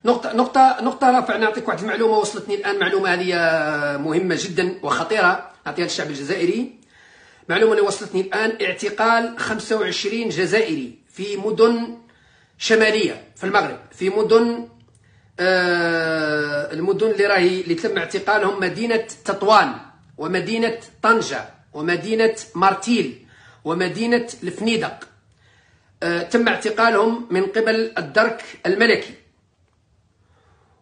نقطة رافع. نعطيك واحد المعلومة وصلتني الآن، معلومة هذه مهمة جدا وخطيرة نعطيها للشعب الجزائري. معلومة اللي وصلتني الآن: اعتقال 25 جزائري في مدن شمالية في المغرب، في مدن المدن اللي تم اعتقالهم: مدينة تطوان، ومدينة طنجة، ومدينة مرتيل، ومدينة الفنيدق. تم اعتقالهم من قبل الدرك الملكي،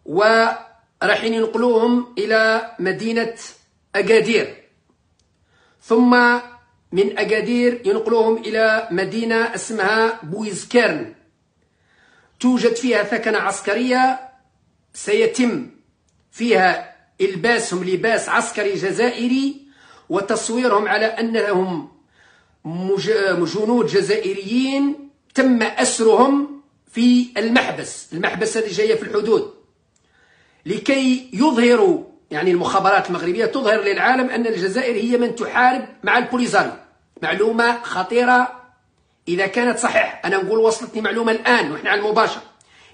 وراح ينقلوهم إلى مدينة أكادير، ثم من أكادير ينقلوهم إلى مدينة اسمها بويزكيرن، توجد فيها ثكنة عسكرية سيتم فيها إلباسهم لباس عسكري جزائري وتصويرهم على أنهم جنود جزائريين تم أسرهم في المحبس اللي جاية في الحدود، لكي يظهروا، يعني المخابرات المغربية تظهر للعالم أن الجزائر هي من تحارب مع البوليزاريو. معلومة خطيرة إذا كانت صحيحة. أنا نقول وصلتني معلومة الآن وإحنا على المباشر،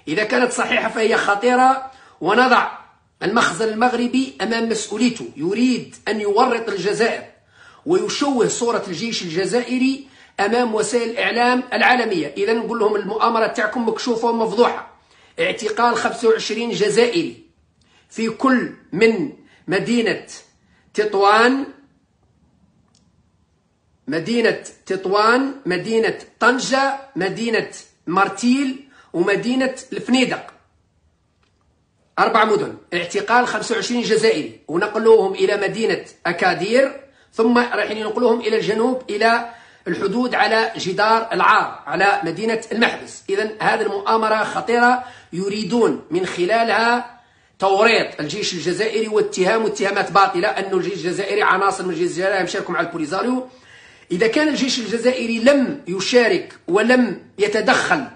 إذا كانت صحيحة فهي خطيرة، ونضع المخزن المغربي أمام مسؤوليته. يريد أن يورط الجزائر ويشوه صورة الجيش الجزائري أمام وسائل الإعلام العالمية. إذا نقول لهم المؤامرة تاعكم مكشوفة ومفضوحة. اعتقال 25 جزائري في كل من مدينة تطوان، مدينة طنجة، مدينة مرتيل، ومدينة الفنيدق. 4 مدن. اعتقال 25 جزائري ونقلوهم إلى مدينة أكادير، ثم راح ينقلوهم إلى الجنوب إلى الحدود على جدار العار على مدينة المحبس. إذن هذه المؤامرة خطيرة، يريدون من خلالها توريط الجيش الجزائري اتهامات باطلة أن الجيش الجزائري عناصر من الجيش الجزائري يشاركوا مع البوليزاريو. إذا كان الجيش الجزائري لم يشارك ولم يتدخل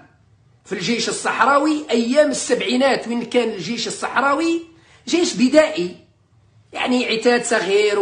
في الجيش الصحراوي أيام السبعينات، وين كان الجيش الصحراوي جيش بدائي، يعني عتاد صغير